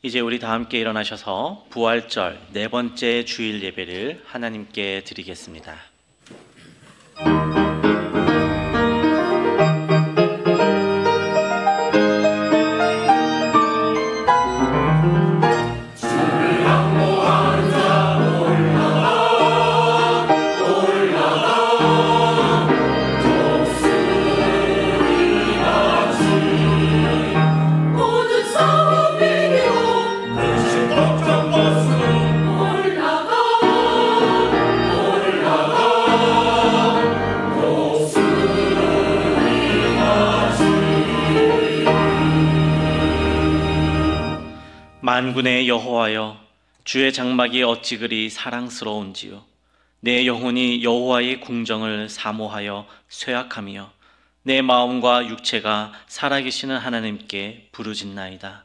이제 우리 다 함께 일어나셔서 부활절 네 번째 주일 예배를 하나님께 드리겠습니다. 만군의 여호와여, 주의 장막이 어찌 그리 사랑스러운지요. 내 영혼이 여호와의 궁정을 사모하여 쇠약하며 내 마음과 육체가 살아계시는 하나님께 부르짖나이다.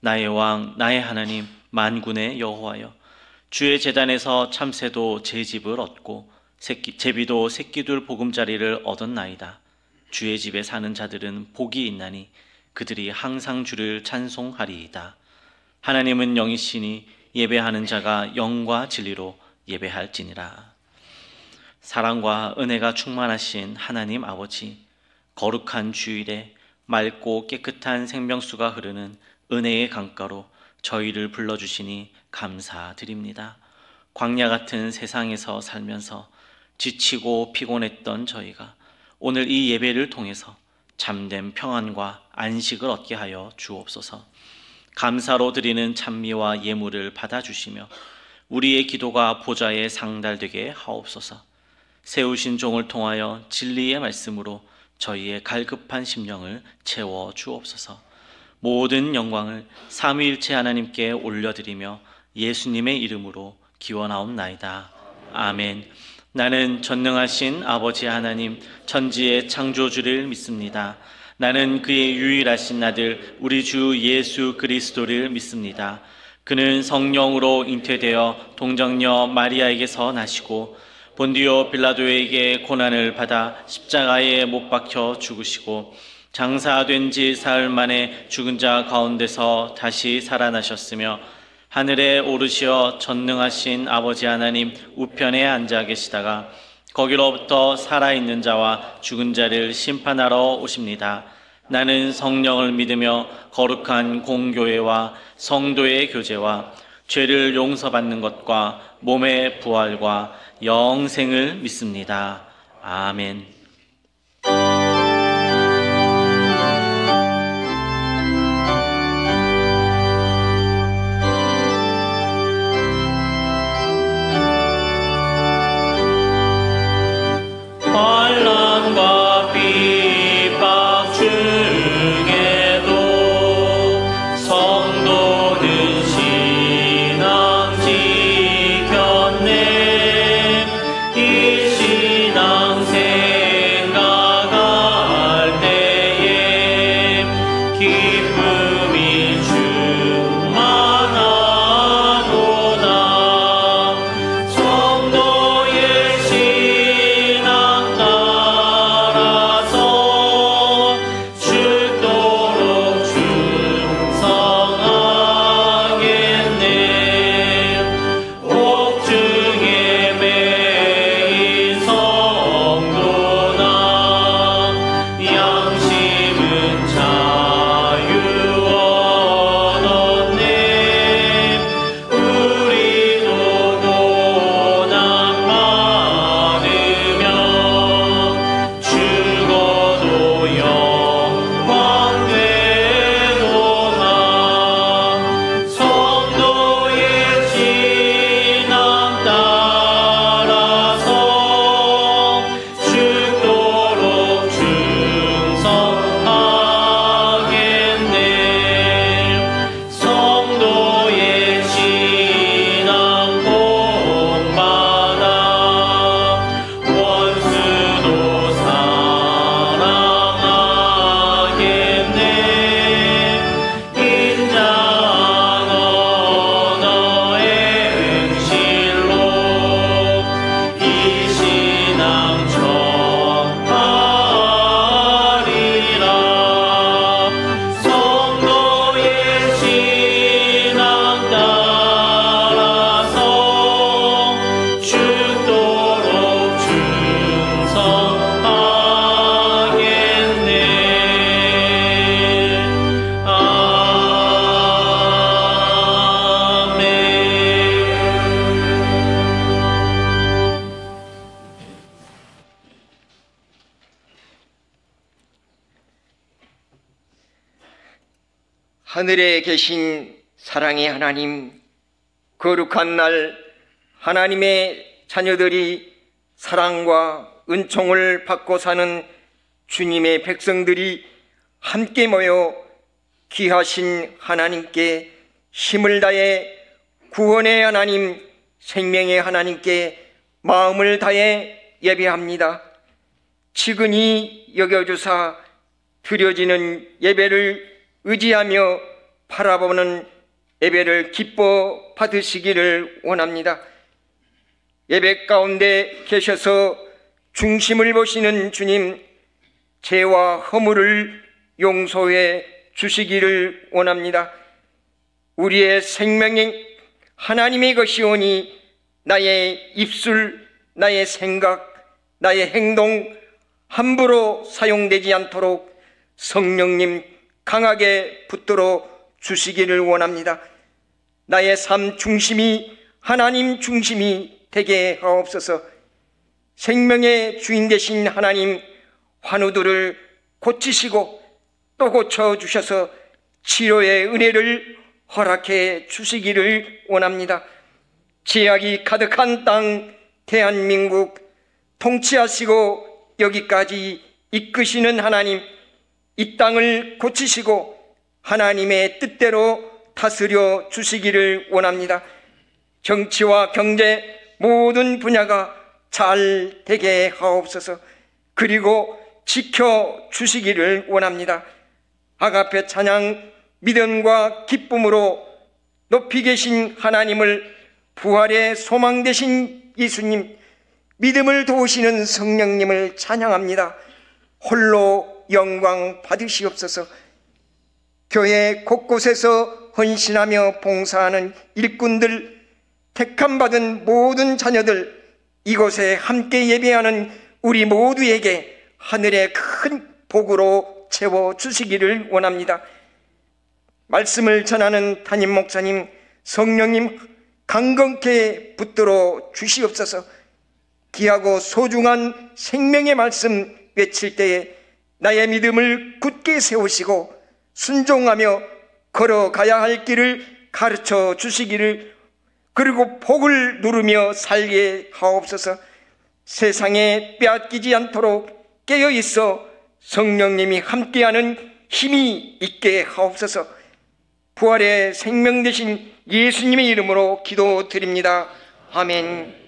나의 왕, 나의 하나님, 만군의 여호와여, 주의 제단에서 참새도 제 집을 얻고 제비도 새끼둘 보금자리를 얻었나이다. 주의 집에 사는 자들은 복이 있나니 그들이 항상 주를 찬송하리이다. 하나님은 영이시니 예배하는 자가 영과 진리로 예배할지니라. 사랑과 은혜가 충만하신 하나님 아버지, 거룩한 주일에 맑고 깨끗한 생명수가 흐르는 은혜의 강가로 저희를 불러주시니 감사드립니다. 광야 같은 세상에서 살면서 지치고 피곤했던 저희가 오늘 이 예배를 통해서 참된 평안과 안식을 얻게 하여 주옵소서. 감사로 드리는 찬미와 예물을 받아주시며 우리의 기도가 보좌에 상달되게 하옵소서. 세우신 종을 통하여 진리의 말씀으로 저희의 갈급한 심령을 채워 주옵소서. 모든 영광을 삼위일체 하나님께 올려드리며 예수님의 이름으로 기원하옵나이다. 아멘. 나는 전능하신 아버지 하나님, 천지의 창조주를 믿습니다. 나는 그의 유일하신 아들 우리 주 예수 그리스도를 믿습니다. 그는 성령으로 잉태되어 동정녀 마리아에게서 나시고 본디오 빌라도에게 고난을 받아 십자가에 못 박혀 죽으시고 장사된 지 사흘 만에 죽은 자 가운데서 다시 살아나셨으며 하늘에 오르시어 전능하신 아버지 하나님 우편에 앉아 계시다가 거기로부터 살아있는 자와 죽은 자를 심판하러 오십니다. 나는 성령을 믿으며 거룩한 공교회와 성도의 교제와 죄를 용서받는 것과 몸의 부활과 영생을 믿습니다. 아멘. 환난과 핍박 중에도 성도는 신앙 지켰네. 이 신앙 하늘에 계신 사랑의 하나님, 거룩한 날 하나님의 자녀들이 사랑과 은총을 받고 사는 주님의 백성들이 함께 모여 귀하신 하나님께 힘을 다해 구원의 하나님, 생명의 하나님께 마음을 다해 예배합니다. 측은히 여겨주사 드려지는 예배를 의지하며 바라보는 예배를 기뻐 받으시기를 원합니다. 예배 가운데 계셔서 중심을 보시는 주님, 죄와 허물을 용서해 주시기를 원합니다. 우리의 생명이 하나님의 것이오니 나의 입술, 나의 생각, 나의 행동 함부로 사용되지 않도록 성령님 강하게 붙들어 주시기를 원합니다. 나의 삶 중심이 하나님 중심이 되게 하옵소서. 생명의 주인 되신 하나님, 환우들을 고치시고 또 고쳐주셔서 치료의 은혜를 허락해 주시기를 원합니다. 죄악이 가득한 땅 대한민국 통치하시고 여기까지 이끄시는 하나님, 이 땅을 고치시고 하나님의 뜻대로 다스려 주시기를 원합니다. 정치와 경제 모든 분야가 잘 되게 하옵소서. 그리고 지켜주시기를 원합니다. 아가페 찬양 믿음과 기쁨으로 높이 계신 하나님을, 부활의 소망 되신 예수님, 믿음을 도우시는 성령님을 찬양합니다. 홀로 영광 받으시옵소서. 교회 곳곳에서 헌신하며 봉사하는 일꾼들, 택함받은 모든 자녀들, 이곳에 함께 예배하는 우리 모두에게 하늘의 큰 복으로 채워주시기를 원합니다. 말씀을 전하는 담임 목사님, 성령님 강건케 붙들어 주시옵소서. 귀하고 소중한 생명의 말씀 외칠 때에 나의 믿음을 굳게 세우시고 순종하며 걸어가야 할 길을 가르쳐 주시기를, 그리고 복을 누르며 살게 하옵소서. 세상에 빼앗기지 않도록 깨어있어 성령님이 함께하는 힘이 있게 하옵소서. 부활의 생명 되신 예수님의 이름으로 기도드립니다. 아멘.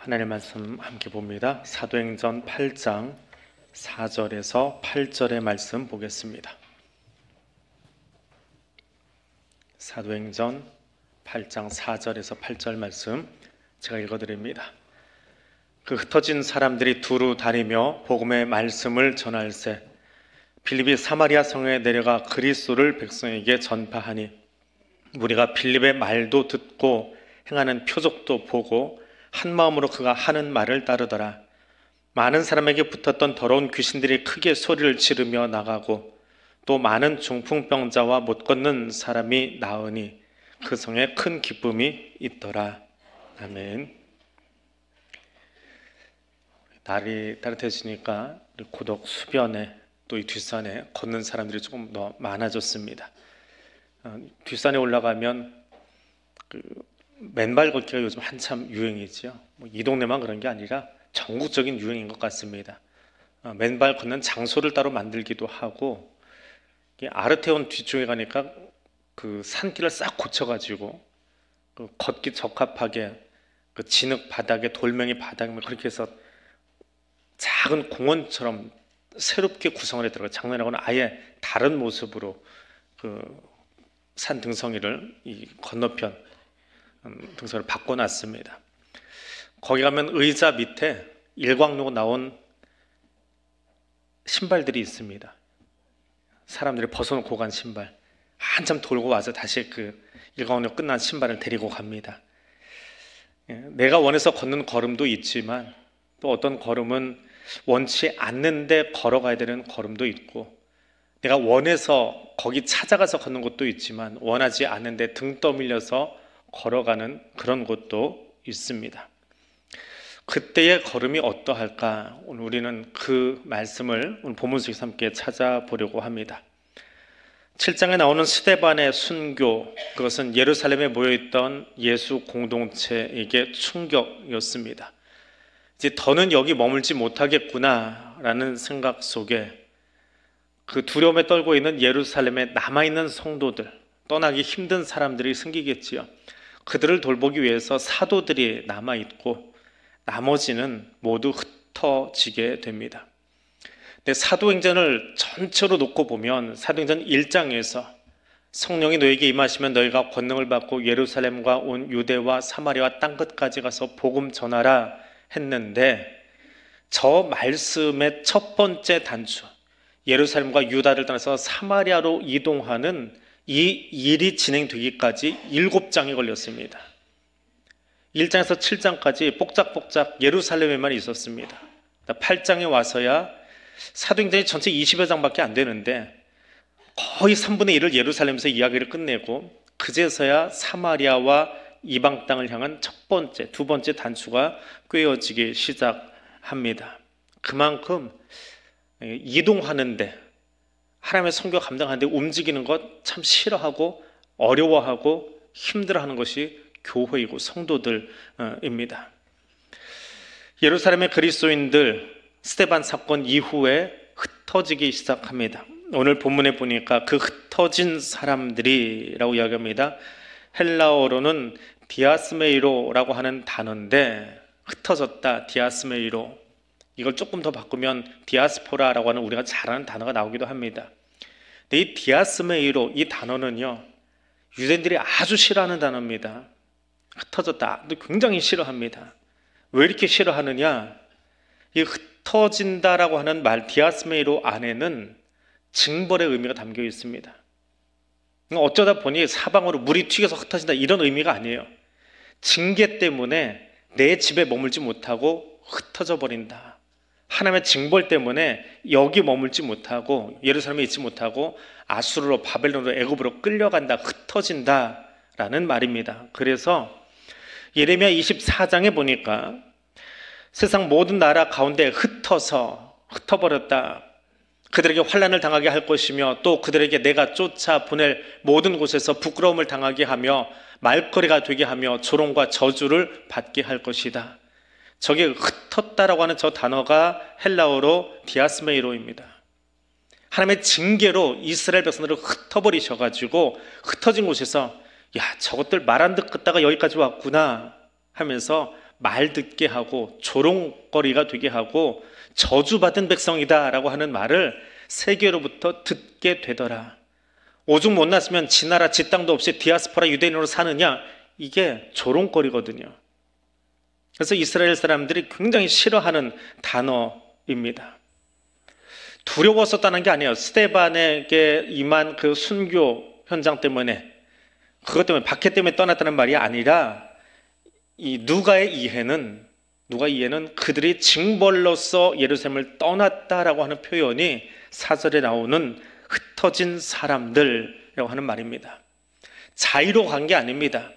하나님의 말씀 함께 봅니다. 사도행전 8장 4절에서 8절의 말씀 보겠습니다. 사도행전 8장 4절에서 8절 말씀 제가 읽어드립니다. 그 흩어진 사람들이 두루 다니며 복음의 말씀을 전할세 빌립이 사마리아 성에 내려가 그리스도를 백성에게 전파하니 우리가 빌립의 말도 듣고 행하는 표적도 보고 한 마음으로 그가 하는 말을 따르더라. 많은 사람에게 붙었던 더러운 귀신들이 크게 소리를 지르며 나가고 또 많은 중풍병자와 못 걷는 사람이 나으니 그 성에 큰 기쁨이 있더라. 아멘. 날이 따뜻해지니까 고덕 수변에 또 이 뒷산에 걷는 사람들이 조금 더 많아졌습니다. 뒷산에 올라가면 맨발 걷기가 요즘 한참 유행이죠. 이 동네만 그런 게 아니라 전국적인 유행인 것 같습니다. 맨발 걷는 장소를 따로 만들기도 하고 아르테온 뒤쪽에 가니까 그 산길을 싹 고쳐가지고 걷기 적합하게 그 진흙 바닥에 돌멩이 바닥에 그렇게 해서 작은 공원처럼 새롭게 구성을 했더라고요. 작년하고는 아예 다른 모습으로 그 산 등성이를 이 건너편 등산을 바꿔놨습니다. 거기 가면 의자 밑에 일광로 나온 신발들이 있습니다. 사람들이 벗어놓고 간 신발, 한참 돌고 와서 다시 그 일광로 끝난 신발을 데리고 갑니다. 내가 원해서 걷는 걸음도 있지만 또 어떤 걸음은 원치 않는데 걸어가야 되는 걸음도 있고, 내가 원해서 거기 찾아가서 걷는 곳도 있지만 원하지 않는데 등 떠밀려서 걸어가는 그런 곳도 있습니다. 그때의 걸음이 어떠할까? 오늘 우리는 그 말씀을 오늘 본문 속에서 함께 찾아보려고 합니다. 7장에 나오는 스데반의 순교, 그것은 예루살렘에 모여있던 예수 공동체에게 충격이었습니다. 이제 더는 여기 머물지 못하겠구나 라는 생각 속에 그 두려움에 떨고 있는 예루살렘에 남아있는 성도들, 떠나기 힘든 사람들이 생기겠지요. 그들을 돌보기 위해서 사도들이 남아있고 나머지는 모두 흩어지게 됩니다. 근데 사도행전을 전체로 놓고 보면 사도행전 1장에서 성령이 너에게 임하시면 너희가 권능을 받고 예루살렘과 온 유대와 사마리아와 땅끝까지 가서 복음 전하라 했는데, 저 말씀의 첫 번째 단추, 예루살렘과 유다를 떠나서 사마리아로 이동하는 이 일이 진행되기까지 7장이 걸렸습니다. 1장에서 7장까지 복작복작 예루살렘에만 있었습니다. 8장에 와서야 사도행전이 전체 20여 장밖에 안 되는데 거의 3분의 1을 예루살렘에서 이야기를 끝내고 그제서야 사마리아와 이방 땅을 향한 첫 번째, 두 번째 단추가 꿰어지기 시작합니다. 그만큼 이동하는데, 하나님의 선교 감당하는데 움직이는 것 참 싫어하고 어려워하고 힘들어하는 것이 교회이고 성도들입니다. 예루살렘의 그리스도인들 스데반 사건 이후에 흩어지기 시작합니다. 오늘 본문에 보니까 그 흩어진 사람들이라고 이야기합니다. 헬라어로는 디아스메이로라고 하는 단어인데, 흩어졌다, 디아스메이로, 이걸 조금 더 바꾸면 디아스포라라고 하는 우리가 잘 아는 단어가 나오기도 합니다. 근데 이 디아스메이로, 이 단어는요, 유대인들이 아주 싫어하는 단어입니다. 흩어졌다, 굉장히 싫어합니다. 왜 이렇게 싫어하느냐? 이 흩어진다라고 하는 말, 디아스메이로 안에는 징벌의 의미가 담겨 있습니다. 어쩌다 보니 사방으로 물이 튀겨서 흩어진다, 이런 의미가 아니에요. 징계 때문에 내 집에 머물지 못하고 흩어져 버린다. 하나님의 징벌 때문에 여기 머물지 못하고 예루살렘에 있지 못하고 아수르로, 바벨론으로, 애굽으로 끌려간다, 흩어진다라는 말입니다. 그래서 예레미야 24장에 보니까 세상 모든 나라 가운데 흩어버렸다. 그들에게 환난을 당하게 할 것이며 또 그들에게 내가 쫓아 보낼 모든 곳에서 부끄러움을 당하게 하며 말거리가 되게 하며 조롱과 저주를 받게 할 것이다. 저게 흩었다라고 하는 저 단어가 헬라어로 디아스메이로입니다. 하나님의 징계로 이스라엘 백성들을 흩어버리셔가지고 흩어진 곳에서 야, 저것들 말 안 듣다가 여기까지 왔구나 하면서 말 듣게 하고 조롱거리가 되게 하고 저주받은 백성이다라고 하는 말을 세계로부터 듣게 되더라. 오죽 못났으면 지 나라 지 땅도 없이 디아스포라 유대인으로 사느냐, 이게 조롱거리거든요. 그래서 이스라엘 사람들이 굉장히 싫어하는 단어입니다. 두려웠었다는 게 아니에요. 스데반에게 임한 그 순교 현장 때문에, 그것 때문에, 박해 때문에 떠났다는 말이 아니라 이 누가의 이해는 그들이 징벌로서 예루살렘을 떠났다라고 하는 표현이 사절에 나오는 흩어진 사람들이라고 하는 말입니다. 자의로 간 게 아닙니다.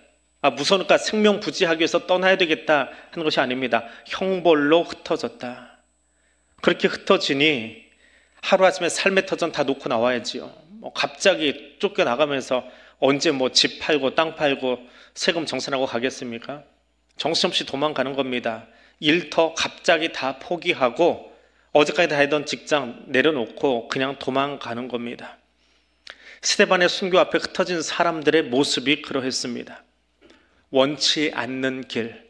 무서우니까 생명 부지하기 위해서 떠나야 되겠다 하는 것이 아닙니다. 형벌로 흩어졌다. 그렇게 흩어지니 하루아침에 삶의 터전 다 놓고 나와야지요. 갑자기 쫓겨나가면서 언제 집 팔고 땅 팔고 세금 정산하고 가겠습니까? 정신없이 도망가는 겁니다. 일터 갑자기 다 포기하고 어제까지 다니던 직장 내려놓고 그냥 도망가는 겁니다. 스데반의 순교 앞에 흩어진 사람들의 모습이 그러했습니다. 원치 않는 길,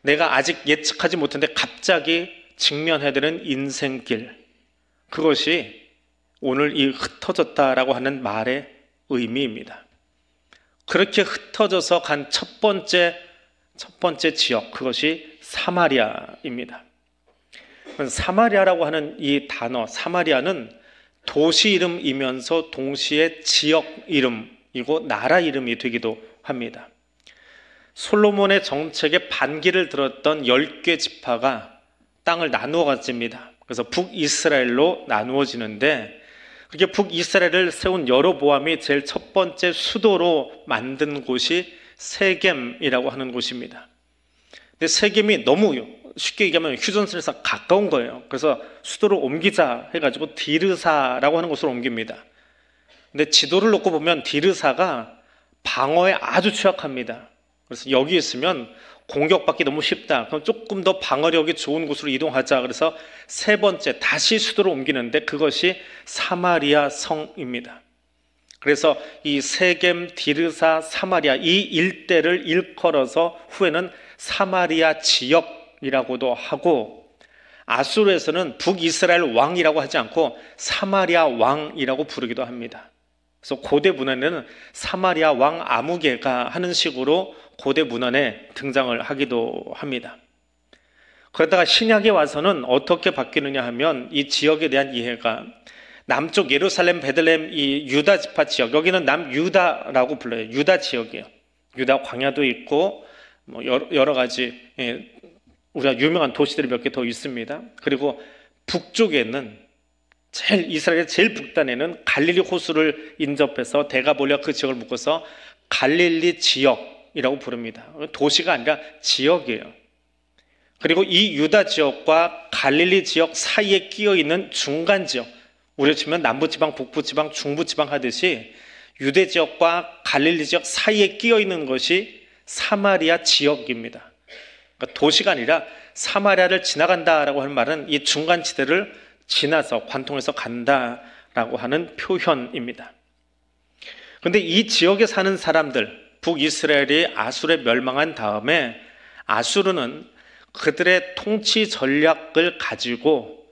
내가 아직 예측하지 못했는데 갑자기 직면해야 되는 인생길, 그것이 오늘 이 흩어졌다라고 하는 말의 의미입니다. 그렇게 흩어져서 간 첫 번째 지역, 그것이 사마리아입니다. 사마리아라고 하는 이 단어, 사마리아는 도시 이름이면서 동시에 지역 이름이고 나라 이름이 되기도 합니다. 솔로몬의 정책에 반기를 들었던 10개 지파가 땅을 나누어 가집니다. 그래서 북이스라엘로 나누어지는데, 그렇게 북이스라엘을 세운 여로보암이 제일 첫 번째 수도로 만든 곳이 세겜이라고 하는 곳입니다. 근데 세겜이 너무 쉽게 얘기하면 휴전선에서 가까운 거예요. 그래서 수도를 옮기자 해가지고 디르사라고 하는 곳으로 옮깁니다. 근데 지도를 놓고 보면 디르사가 방어에 아주 취약합니다. 그래서 여기 있으면 공격받기 너무 쉽다. 그럼 조금 더 방어력이 좋은 곳으로 이동하자. 그래서 세 번째 다시 수도를 옮기는데 그것이 사마리아 성입니다. 그래서 이 세겜, 디르사, 사마리아 이 일대를 일컬어서 후에는 사마리아 지역이라고도 하고, 아수르에서는 북이스라엘 왕이라고 하지 않고 사마리아 왕이라고 부르기도 합니다. 그래서 고대 문헌에는 사마리아 왕 아무개가 하는 식으로 고대 문헌에 등장을 하기도 합니다. 그러다가 신약에 와서는 어떻게 바뀌느냐 하면 이 지역에 대한 이해가 남쪽 예루살렘, 베들레헴 이 유다 지파 지역, 여기는 남유다라고 불러요. 유다 지역이에요. 유다 광야도 있고 여러 가지 우리가 유명한 도시들이 몇 개 더 있습니다. 그리고 북쪽에는 이스라엘의 제일 북단에는 갈릴리 호수를 인접해서 대가볼리와 그 지역을 묶어서 갈릴리 지역이라고 부릅니다. 도시가 아니라 지역이에요. 그리고 이 유다 지역과 갈릴리 지역 사이에 끼어 있는 중간 지역, 우리로 치면 남부지방, 북부지방, 중부지방 하듯이 유대 지역과 갈릴리 지역 사이에 끼어 있는 것이 사마리아 지역입니다. 그러니까 도시가 아니라 사마리아를 지나간다라고 하는 말은 이 중간지대를 지나서 관통해서 간다라고 하는 표현입니다. 그런데 이 지역에 사는 사람들, 북이스라엘이 아수르에 멸망한 다음에 아수르는 그들의 통치 전략을 가지고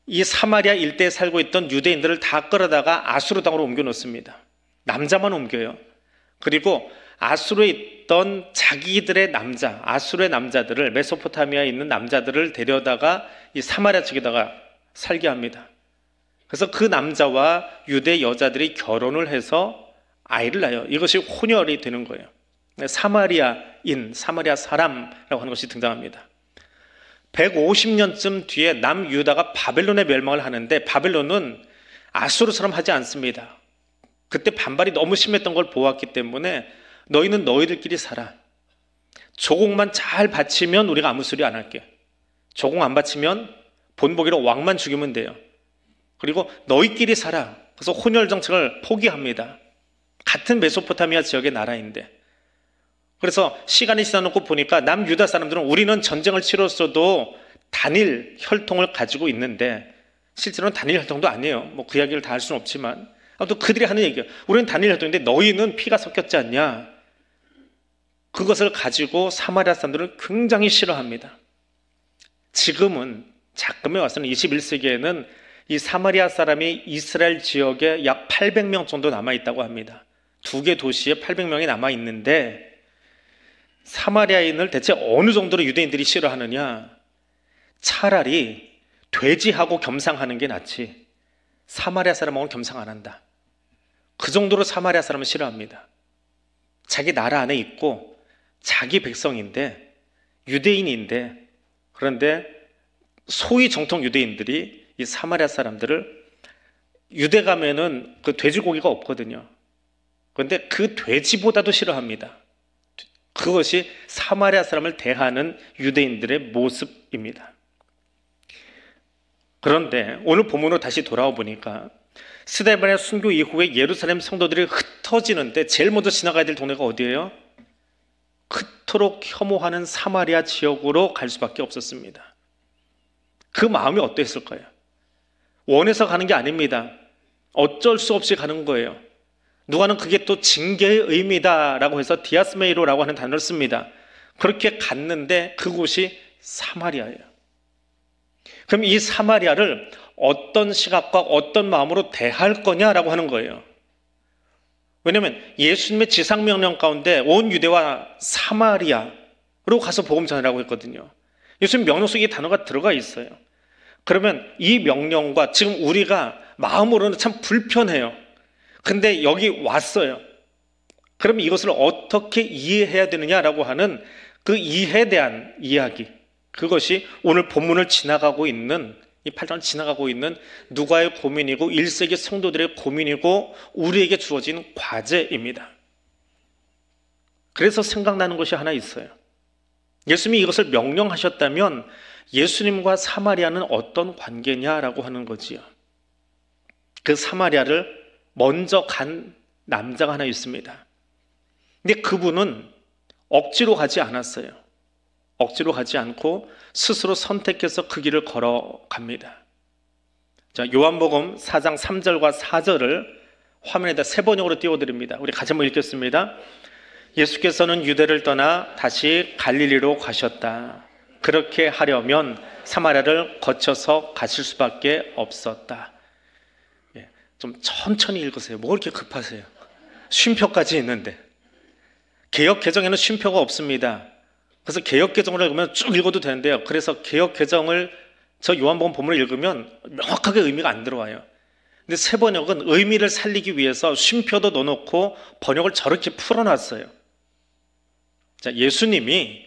이 사마리아 일대에 살고 있던 유대인들을 다 끌어다가 아수르 땅으로 옮겨 놓습니다. 남자만 옮겨요. 그리고 아수르에 있던 자기들의 남자, 아수르의 남자들을, 메소포타미아에 있는 남자들을 데려다가 이 사마리아 지역에다가 살게 합니다. 그래서 그 남자와 유대 여자들이 결혼을 해서 아이를 낳아요. 이것이 혼혈이 되는 거예요. 사마리아인, 사마리아 사람이라고 하는 것이 등장합니다. 150년쯤 뒤에 남유다가 바벨론에 멸망을 하는데, 바벨론은 아수르처럼 하지 않습니다. 그때 반발이 너무 심했던 걸 보았기 때문에 너희는 너희들끼리 살아. 조공만 잘 바치면 우리가 아무 소리 안 할게. 조공 안 바치면 본보기로 왕만 죽이면 돼요. 그리고 너희끼리 살아. 그래서 혼혈 정책을 포기합니다. 같은 메소포타미아 지역의 나라인데. 그래서 시간이 지나놓고 보니까 남유다 사람들은 우리는 전쟁을 치렀어도 단일 혈통을 가지고 있는데, 실제로는 단일 혈통도 아니에요. 그 이야기를 다 할 수는 없지만 아무튼 그들이 하는 얘기예요. 우리는 단일 혈통인데 너희는 피가 섞였지 않냐. 그것을 가지고 사마리아 사람들은 굉장히 싫어합니다. 지금은 작금에 와서는 21세기에는 이 사마리아 사람이 이스라엘 지역에 약 800명 정도 남아있다고 합니다. 두 개 도시에 800명이 남아있는데 사마리아인을 대체 어느 정도로 유대인들이 싫어하느냐? 차라리 돼지하고 겸상하는 게 낫지 사마리아 사람하고는 겸상 안 한다. 그 정도로 사마리아 사람은 싫어합니다. 자기 나라 안에 있고 자기 백성인데 유대인인데 그런데 소위 정통 유대인들이 이 사마리아 사람들을 유대 가면은 그 돼지고기가 없거든요. 그런데 그 돼지보다도 싫어합니다. 그것이 사마리아 사람을 대하는 유대인들의 모습입니다. 그런데 오늘 본문으로 다시 돌아와 보니까 스데반의 순교 이후에 예루살렘 성도들이 흩어지는데 제일 먼저 지나가야 될 동네가 어디예요? 그토록 혐오하는 사마리아 지역으로 갈 수밖에 없었습니다. 그 마음이 어땠을까요? 원해서 가는 게 아닙니다. 어쩔 수 없이 가는 거예요. 누가는 그게 또 징계의 의미다라고 해서 디아스메이로라고 하는 단어를 씁니다. 그렇게 갔는데 그곳이 사마리아예요. 그럼 이 사마리아를 어떤 시각과 어떤 마음으로 대할 거냐라고 하는 거예요. 왜냐하면 예수님의 지상명령 가운데 온 유대와 사마리아로 가서 복음 전하라고 했거든요. 예수님 명령 속에 이 단어가 들어가 있어요. 그러면 이 명령과 지금 우리가 마음으로는 참 불편해요. 근데 여기 왔어요. 그럼 이것을 어떻게 이해해야 되느냐라고 하는 그 이해에 대한 이야기, 그것이 오늘 본문을 지나가고 있는 이 8장을 지나가고 있는 누가의 고민이고 1세기 성도들의 고민이고 우리에게 주어진 과제입니다. 그래서 생각나는 것이 하나 있어요. 예수님이 이것을 명령하셨다면 예수님과 사마리아는 어떤 관계냐라고 하는 거지요. 그 사마리아를 먼저 간 남자가 하나 있습니다. 근데 그분은 억지로 가지 않았어요. 억지로 가지 않고 스스로 선택해서 그 길을 걸어갑니다. 자, 요한복음 4장 3절과 4절을 화면에다 세 번역으로 띄워드립니다. 우리 같이 한번 읽겠습니다. 예수께서는 유대를 떠나 다시 갈릴리로 가셨다. 그렇게 하려면 사마리아를 거쳐서 가실 수밖에 없었다. 좀 천천히 읽으세요. 뭐 그렇게 급하세요? 쉼표까지 있는데. 개역 개정에는 쉼표가 없습니다. 그래서 개역 개정을 읽으면 쭉 읽어도 되는데요. 그래서 개역 개정을 저 요한복음 본문을 읽으면 명확하게 의미가 안 들어와요. 근데 새 번역은 의미를 살리기 위해서 쉼표도 넣어놓고 번역을 저렇게 풀어놨어요. 자, 예수님이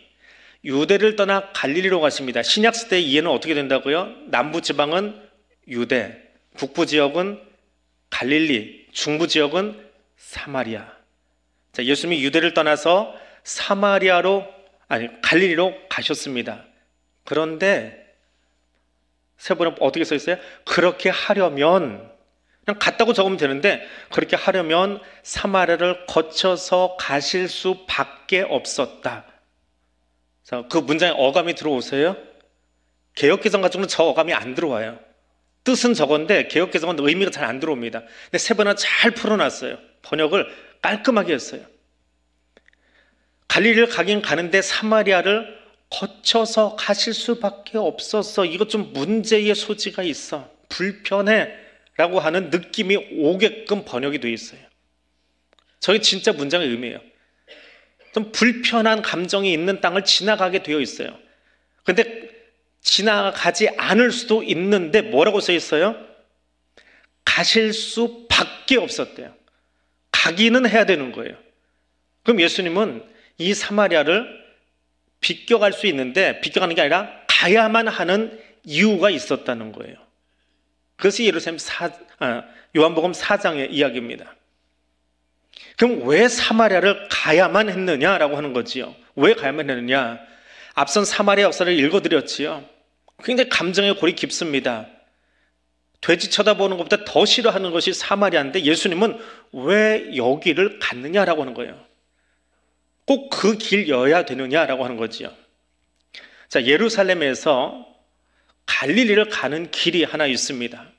유대를 떠나 갈릴리로 가십니다. 신약 시대 이해는 어떻게 된다고요? 남부 지방은 유대, 북부 지역은 갈릴리, 중부 지역은 사마리아. 자, 예수님이 유대를 떠나서 갈릴리로 가셨습니다. 그런데 세 번은 어떻게 써 있어요? 그렇게 하려면, 그냥 갔다고 적으면 되는데 그렇게 하려면 사마리아를 거쳐서 가실 수밖에 없었다. 자, 그 문장에 어감이 들어오세요? 개역개정 같은 경우는 저 어감이 안 들어와요. 뜻은 저건데 개역개정은 의미가 잘 안 들어옵니다. 근데 세 번은 잘 풀어놨어요. 번역을 깔끔하게 했어요. 갈릴리를 가긴 가는데 사마리아를 거쳐서 가실 수밖에 없었어. 이것 좀 문제의 소지가 있어. 불편해 라고 하는 느낌이 오게끔 번역이 되어 있어요. 저게 진짜 문장의 의미예요. 좀 불편한 감정이 있는 땅을 지나가게 되어 있어요. 근데 지나가지 않을 수도 있는데 뭐라고 써 있어요? 가실 수밖에 없었대요. 가기는 해야 되는 거예요. 그럼 예수님은 이 사마리아를 비껴갈 수 있는데 비껴가는 게 아니라 가야만 하는 이유가 있었다는 거예요. 그것이 요한복음 4장의 이야기입니다. 그럼 왜 사마리아를 가야만 했느냐라고 하는 거지요. 왜 가야만 했느냐? 앞선 사마리아 역사를 읽어드렸지요. 굉장히 감정의 골이 깊습니다. 돼지 쳐다보는 것보다 더 싫어하는 것이 사마리아인데 예수님은 왜 여기를 갔느냐라고 하는 거예요. 꼭 그 길여야 되느냐라고 하는 거지요. 자, 예루살렘에서 갈릴리를 가는 길이 하나 있습니다.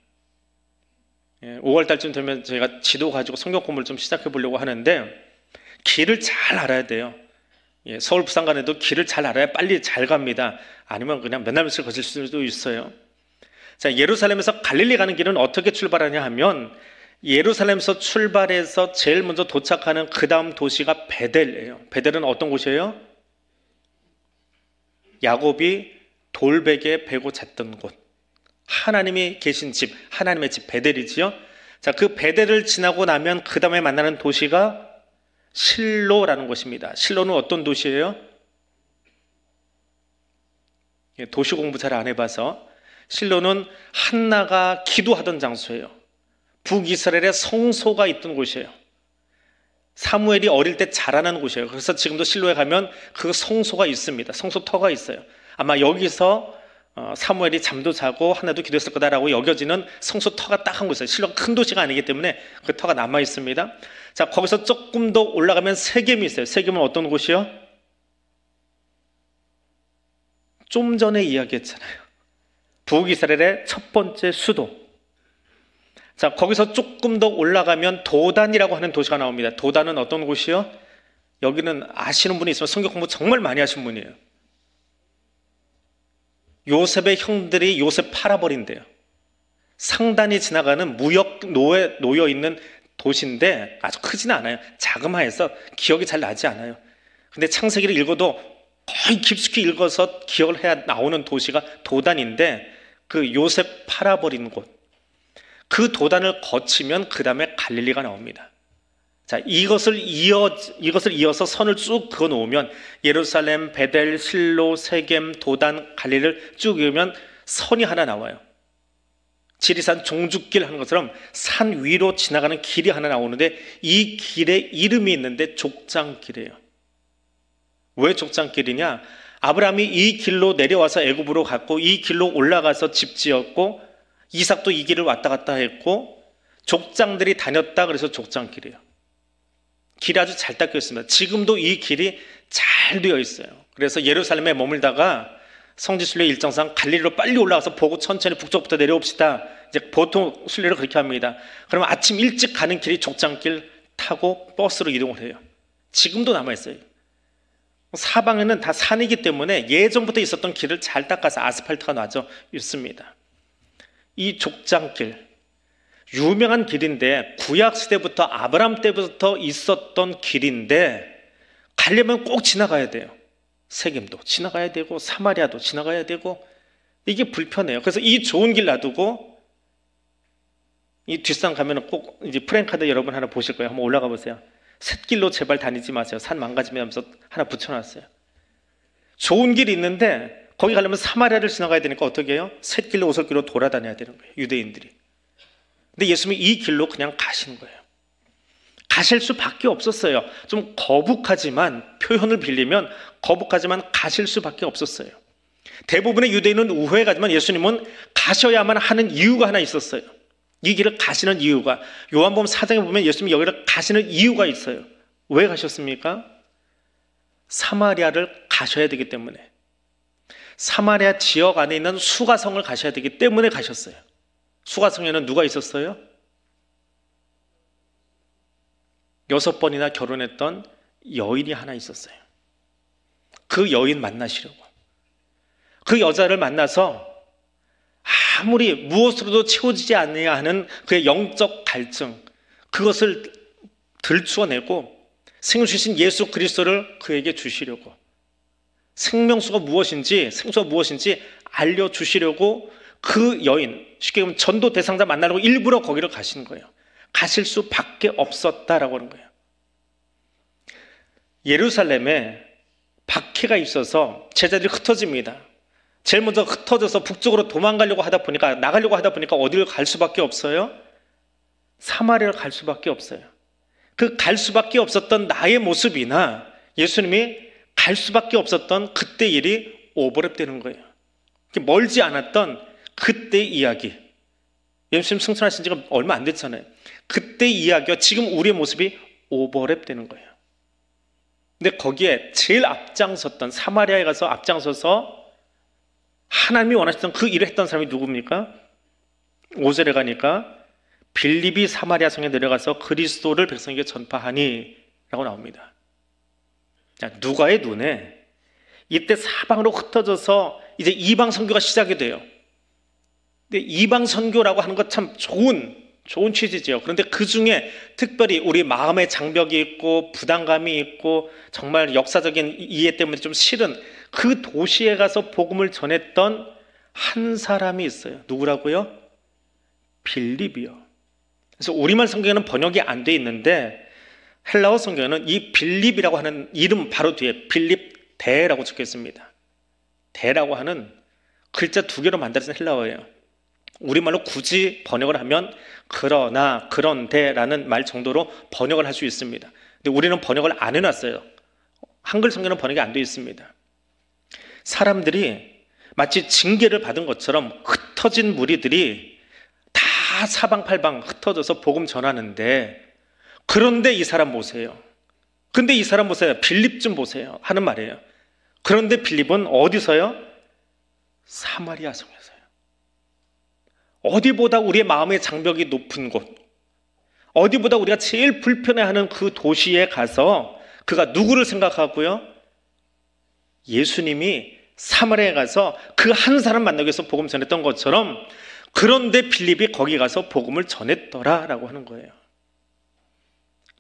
5월달쯤 되면 저희가 지도 가지고 성경 공부를 좀 시작해 보려고 하는데 길을 잘 알아야 돼요. 서울 부산 간에도 길을 잘 알아야 빨리 잘 갑니다. 아니면 그냥 몇 날 며칠 거칠 수도 있어요. 자, 예루살렘에서 갈릴리 가는 길은 어떻게 출발하냐 하면 예루살렘에서 출발해서 제일 먼저 도착하는 그 다음 도시가 베델이에요. 베델은 어떤 곳이에요? 야곱이 돌베개에 베고 잤던 곳, 하나님이 계신 집, 하나님의 집 베델이지요. 자, 그 베델을 지나고 나면 그 다음에 만나는 도시가 실로라는 곳입니다. 실로는 어떤 도시예요? 도시 공부 잘 안 해봐서 실로는 한나가 기도하던 장소예요. 북이스라엘의 성소가 있던 곳이에요. 사무엘이 어릴 때 자라난 곳이에요. 그래서 지금도 실로에 가면 그 성소가 있습니다. 성소터가 있어요. 아마 여기서 사무엘이 잠도 자고 한나도 기도했을 거다라고 여겨지는 성소터가 딱 한 곳이에요. 실로가 큰 도시가 아니기 때문에 그 터가 남아 있습니다. 자, 거기서 조금 더 올라가면 세겜이 있어요. 세겜은 어떤 곳이요? 좀 전에 이야기했잖아요. 북이스라엘의 첫 번째 수도. 자, 거기서 조금 더 올라가면 도단이라고 하는 도시가 나옵니다. 도단은 어떤 곳이요? 여기는 아시는 분이 있으면 성경 공부 정말 많이 하신 분이에요. 요셉의 형들이 요셉 팔아버린대요. 상단이 지나가는 무역 노에 놓여 있는 도시인데 아주 크지는 않아요. 자그마해서 기억이 잘 나지 않아요. 근데 창세기를 읽어도 거의 깊숙이 읽어서 기억을 해야 나오는 도시가 도단인데 그 요셉 팔아버린 곳, 그 도단을 거치면 그 다음에 갈릴리가 나옵니다. 자, 이것을 이어서 선을 쭉 그어 놓으면 예루살렘, 베델, 실로, 세겜, 도단, 갈릴리를 쭉 이으면 선이 하나 나와요. 지리산 종죽길 하는 것처럼 산 위로 지나가는 길이 하나 나오는데 이 길에 이름이 있는데 족장길이에요. 왜 족장길이냐? 아브라함이 이 길로 내려와서 애굽으로 갔고 이 길로 올라가서 집 지었고 이삭도 이 길을 왔다 갔다 했고 족장들이 다녔다, 그래서 족장길이에요. 길이 아주 잘 닦여 있습니다. 지금도 이 길이 잘 되어 있어요. 그래서 예루살렘에 머물다가 성지순례 일정상 갈릴리로 빨리 올라가서 보고 천천히 북쪽부터 내려옵시다. 이제 보통 순례를 그렇게 합니다. 그러면 아침 일찍 가는 길이 족장길 타고 버스로 이동을 해요. 지금도 남아있어요. 사방에는 다 산이기 때문에 예전부터 있었던 길을 잘 닦아서 아스팔트가 놔져 있습니다. 이 족장길, 유명한 길인데 구약시대부터 아브라함 때부터 있었던 길인데 가려면 꼭 지나가야 돼요. 세겜도 지나가야 되고 사마리아도 지나가야 되고 이게 불편해요. 그래서 이 좋은 길 놔두고 이 뒷산 가면 꼭 이제 프랭카드 여러분 하나 보실 거예요. 한번 올라가 보세요. 샛길로 제발 다니지 마세요. 산 망가지면서 하나 붙여놨어요. 좋은 길이 있는데 거기 가려면 사마리아를 지나가야 되니까 어떻게 해요? 샛길로 오솔길로 돌아다녀야 되는 거예요. 유대인들이. 근데 예수님이 이 길로 그냥 가시는 거예요. 가실 수밖에 없었어요. 좀 거북하지만, 표현을 빌리면 거북하지만 가실 수밖에 없었어요. 대부분의 유대인은 우회에 가지만 예수님은 가셔야만 하는 이유가 하나 있었어요. 이 길을 가시는 이유가, 요한복음 4장에 보면 예수님이 여기를 가시는 이유가 있어요. 왜 가셨습니까? 사마리아를 가셔야 되기 때문에. 사마리아 지역 안에 있는 수가성을 가셔야 되기 때문에 가셨어요. 수가성에는 누가 있었어요? 6번이나 결혼했던 여인이 하나 있었어요. 그 여인 만나시려고. 그 여자를 만나서 아무리 무엇으로도 채워지지 않아야 하는 그의 영적 갈증, 그것을 들추어내고 생명 주신 예수 그리스도를 그에게 주시려고, 생명수가 무엇인지, 생수가 무엇인지 알려주시려고 그 여인, 쉽게 보면 전도 대상자 만나려고 일부러 거기를 가시는 거예요. 가실 수밖에 없었다라고 하는 거예요. 예루살렘에 박해가 있어서 제자들이 흩어집니다. 제일 먼저 흩어져서 북쪽으로 도망가려고 하다 보니까, 나가려고 하다 보니까 어디를 갈 수밖에 없어요? 사마리아를 갈 수밖에 없어요. 그 갈 수밖에 없었던 나의 모습이나 예수님이 갈 수밖에 없었던 그때 일이 오버랩되는 거예요. 멀지 않았던 그때 이야기. 예수님 승천하신 지가 얼마 안 됐잖아요. 그때 이야기와 지금 우리의 모습이 오버랩되는 거예요. 근데 거기에 제일 앞장섰던, 사마리아에 가서 앞장서서 하나님이 원하셨던 그 일을 했던 사람이 누굽니까? 5절에 가니까 빌립이 사마리아 성에 내려가서 그리스도를 백성에게 전파하니 라고 나옵니다. 자, 누가의 눈에 이때 사방으로 흩어져서 이제 이방 선교가 시작이 돼요. 근데 이방 선교라고 하는 것 참 좋은 취지죠. 그런데 그 중에 특별히 우리 마음의 장벽이 있고 부담감이 있고 정말 역사적인 이해 때문에 좀 싫은 그 도시에 가서 복음을 전했던 한 사람이 있어요. 누구라고요? 빌립이요. 그래서 우리말 성경에는 번역이 안 돼 있는데 헬라어 성경에는 이 빌립이라고 하는 이름 바로 뒤에 빌립 대라고 적혀 있습니다. 대라고 하는 글자 2개로 만들어진 헬라어예요. 우리말로 굳이 번역을 하면 그러나, 그런데라는 말 정도로 번역을 할 수 있습니다. 근데 우리는 번역을 안 해놨어요. 한글 성경은 번역이 안 돼 있습니다. 사람들이 마치 징계를 받은 것처럼 흩어진 무리들이 다 사방팔방 흩어져서 복음 전하는데, 그런데 이 사람 보세요. 근데 이 사람 보세요. 빌립 좀 보세요. 하는 말이에요. 그런데 빌립은 어디서요? 사마리아 성에서요. 어디보다 우리의 마음의 장벽이 높은 곳, 어디보다 우리가 제일 불편해하는 그 도시에 가서 그가 누구를 생각하고요? 예수님이 사마리아에 가서 그 한 사람 만나기 위해서 복음 전했던 것처럼, 그런데 빌립이 거기 가서 복음을 전했더라라고 하는 거예요.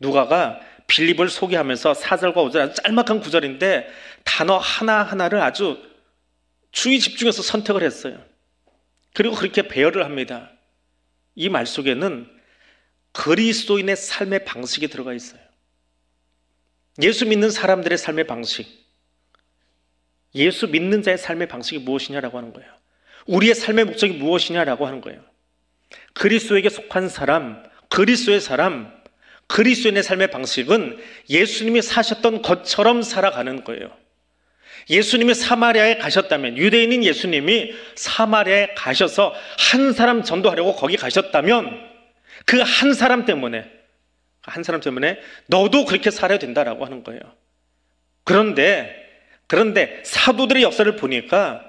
누가가 빌립을 소개하면서 4절과 5절 아주 짤막한 구절인데 단어 하나하나를 아주 주의 집중해서 선택을 했어요. 그리고 그렇게 배열을 합니다. 이 말 속에는 그리스도인의 삶의 방식이 들어가 있어요. 예수 믿는 사람들의 삶의 방식, 예수 믿는 자의 삶의 방식이 무엇이냐라고 하는 거예요. 우리의 삶의 목적이 무엇이냐라고 하는 거예요. 그리스도에게 속한 사람, 그리스도의 사람, 그리스도인의 삶의 방식은 예수님이 사셨던 것처럼 살아가는 거예요. 예수님이 사마리아에 가셨다면, 유대인인 예수님이 사마리아에 가셔서 한 사람 전도하려고 거기 가셨다면 그 한 사람 때문에 너도 그렇게 살아야 된다라고 하는 거예요. 그런데 사도들의 역사를 보니까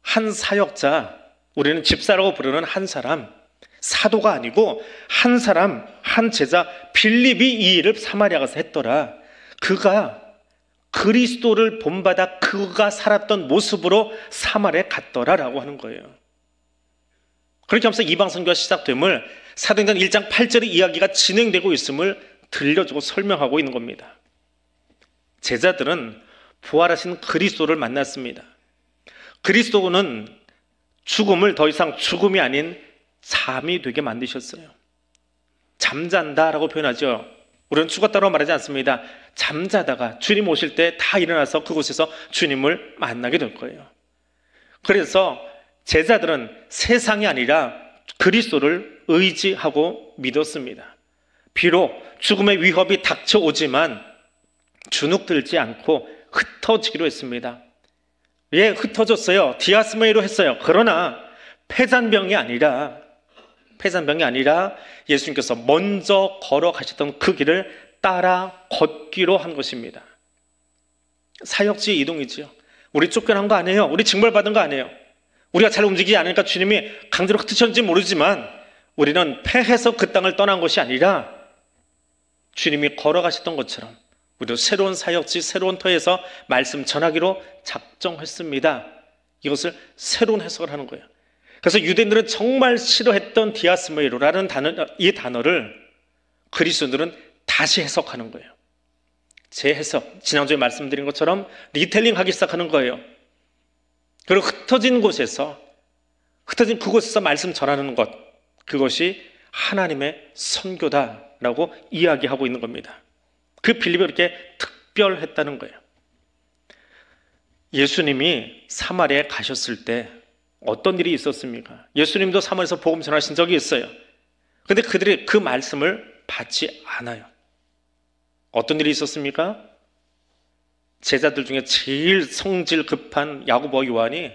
한 사역자, 우리는 집사라고 부르는 한 사람, 사도가 아니고 한 사람, 한 제자 빌립이 이 일을 사마리아 가서 했더라. 그가 그리스도를 본받아 그가 살았던 모습으로 사마리아에 갔더라라고 하는 거예요. 그렇게 하면서 이방 선교가 시작됨을 사도행전 1장 8절의 이야기가 진행되고 있음을 들려주고 설명하고 있는 겁니다. 제자들은 부활하신 그리스도를 만났습니다. 그리스도는 죽음을 더 이상 죽음이 아닌 잠이 되게 만드셨어요. 잠잔다라고 표현하죠. 우리는 죽었다고 말하지 않습니다. 잠자다가 주님 오실 때 다 일어나서 그곳에서 주님을 만나게 될 거예요. 그래서 제자들은 세상이 아니라 그리스도를 의지하고 믿었습니다. 비록 죽음의 위협이 닥쳐오지만 주눅들지 않고 흩어지기로 했습니다. 예, 흩어졌어요. 디아스메이로 했어요. 그러나 폐잔병이 아니라 예수님께서 먼저 걸어가셨던 그 길을 따라 걷기로 한 것입니다. 사역지의 이동이지요. 우리 쫓겨난 거 아니에요. 우리 징벌받은 거 아니에요. 우리가 잘 움직이지 않으니까 주님이 강제로 흩으셨는지 모르지만 우리는 패해서 그 땅을 떠난 것이 아니라 주님이 걸어가셨던 것처럼 우리도 새로운 사역지, 새로운 터에서 말씀 전하기로 작정했습니다. 이것을 새로운 해석을 하는 거예요. 그래서 유대인들은 정말 싫어했던 디아스메이로라는 이 단어를 그리스도인들은 다시 해석하는 거예요. 재해석, 지난주에 말씀드린 것처럼 리텔링 하기 시작하는 거예요. 그리고 흩어진 그곳에서 말씀 전하는 것, 그것이 하나님의 선교다라고 이야기하고 있는 겁니다. 그 빌립이 이렇게 특별했다는 거예요. 예수님이 사마리아에 가셨을 때 어떤 일이 있었습니까? 예수님도 사마리아에서 복음 전하신 적이 있어요. 그런데 그들이 그 말씀을 받지 않아요. 어떤 일이 있었습니까? 제자들 중에 제일 성질 급한 야고보와 요한이